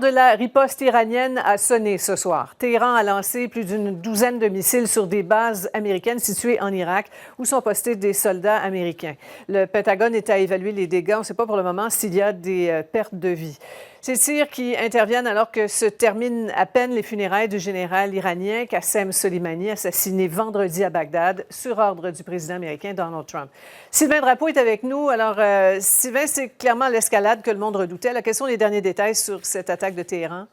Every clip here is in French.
De la riposte iranienne a sonné ce soir. Téhéran a lancé plus d'une douzaine de missiles sur des bases américaines situées en Irak où sont postés des soldats américains. Le Pentagone est à évaluer les dégâts. On ne sait pas pour le moment s'il y a des pertes de vie. Ces tirs qui interviennent alors que se terminent à peine les funérailles du général iranien Qassem Soleimani, assassiné vendredi à Bagdad sur ordre du président américain Donald Trump. Sylvain Drapeau est avec nous. Alors, Sylvain, c'est clairement l'escalade que le monde redoutait. Alors, quels sont les derniers détails sur cette attaque de Téhéran?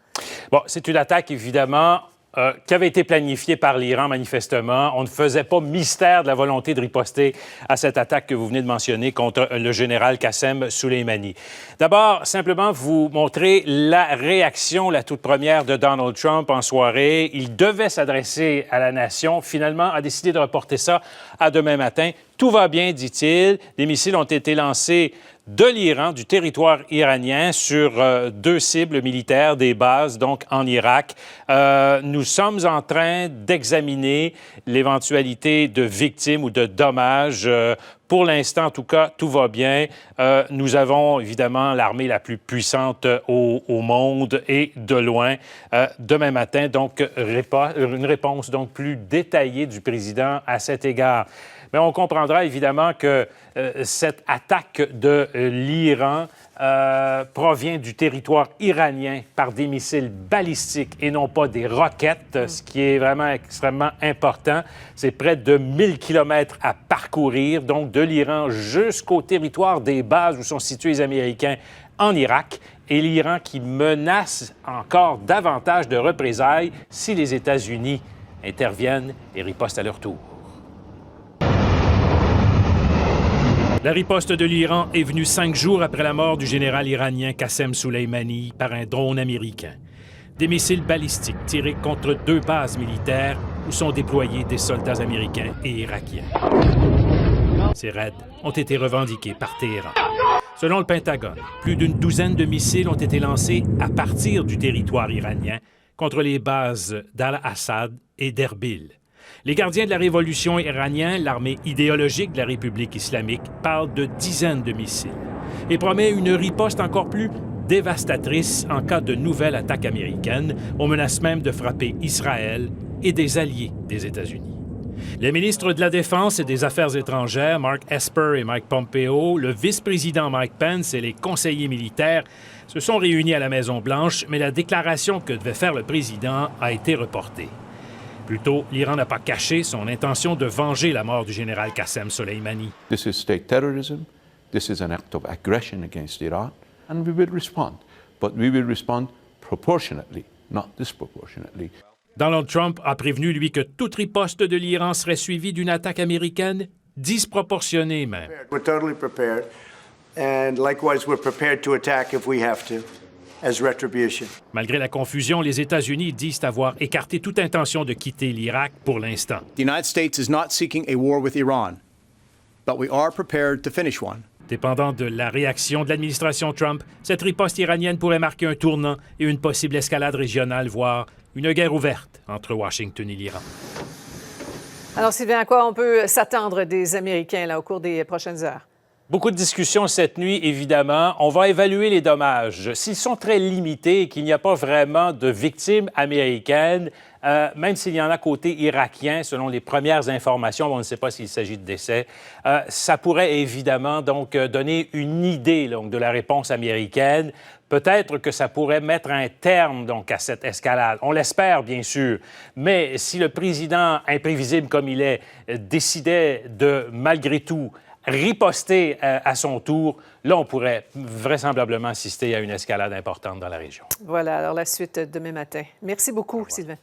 Bon, c'est une attaque, évidemment, qui avait été planifiée par l'Iran, manifestement. On ne faisait pas mystère de la volonté de riposter à cette attaque que vous venez de mentionner contre le général Qassem Soleimani. D'abord, simplement vous montrer la réaction, la toute première de Donald Trump en soirée. Il devait s'adresser à la nation. Finalement, a décidé de reporter ça à demain matin. Tout va bien, dit-il. Les missiles ont été lancés de l'Iran, du territoire iranien, sur deux cibles militaires, des bases, donc en Irak. Nous sommes en train d'examiner l'éventualité de victimes ou de dommages. Pour l'instant, en tout cas, tout va bien. Nous avons évidemment l'armée la plus puissante au monde et de loin. Demain matin, donc, une réponse donc plus détaillée du président à cet égard. Mais on comprendra évidemment que cette attaque de l'Iran provient du territoire iranien par des missiles balistiques et non pas des roquettes, ce qui est vraiment extrêmement important. C'est près de 1000 kilomètres à parcourir, donc de l'Iran jusqu'au territoire des bases où sont situés les Américains en Irak. Et l'Iran qui menace encore davantage de représailles si les États-Unis interviennent et ripostent à leur tour. La riposte de l'Iran est venue 5 jours après la mort du général iranien Qassem Soleimani par un drone américain. Des missiles balistiques tirés contre 2 bases militaires où sont déployés des soldats américains et irakiens. Ces raids ont été revendiqués par Téhéran. Selon le Pentagone, plus d'une douzaine de missiles ont été lancés à partir du territoire iranien contre les bases d'Al-Assad et d'Erbil. Les gardiens de la révolution iranienne, l'armée idéologique de la République islamique, parlent de dizaines de missiles et promet une riposte encore plus dévastatrice en cas de nouvelle attaque américaine. On menace même de frapper Israël et des alliés des États-Unis. Les ministres de la Défense et des Affaires étrangères, Mark Esper et Mike Pompeo, le vice-président Mike Pence et les conseillers militaires se sont réunis à la Maison-Blanche, mais la déclaration que devait faire le président a été reportée. Plus tôt, l'Iran n'a pas caché son intention de venger la mort du général Qassem Soleimani. This is state terrorism. This is an act of aggression against Iran, and we will respond. But we will respond proportionately, not disproportionately. Donald Trump a prévenu, lui, que toute riposte de l'Iran serait suivie d'une attaque américaine disproportionnée même. We're totally prepared, and likewise we're prepared to attack if we have to. As retribution. Malgré la confusion, les États-Unis disent avoir écarté toute intention de quitter l'Irak pour l'instant. The United States is not seeking a war with Iran, but we are prepared to finish one. Dépendant de la réaction de l'administration Trump, cette riposte iranienne pourrait marquer un tournant et une possible escalade régionale, voire une guerre ouverte entre Washington et l'Iran. Alors, Sylvain, à quoi on peut s'attendre des Américains là, au cours des prochaines heures? Beaucoup de discussions cette nuit, évidemment. On va évaluer les dommages. S'ils sont très limités et qu'il n'y a pas vraiment de victimes américaines, même s'il y en a côté irakien, selon les premières informations, on ne sait pas s'il s'agit de décès, ça pourrait évidemment donc donner une idée donc, de la réponse américaine. Peut-être que ça pourrait mettre un terme donc, à cette escalade. On l'espère, bien sûr. Mais si le président, imprévisible comme il est, décidait de, malgré tout, riposter à son tour, là, on pourrait vraisemblablement assister à une escalade importante dans la région. Voilà, alors la suite demain matin. Merci beaucoup, Sylvain.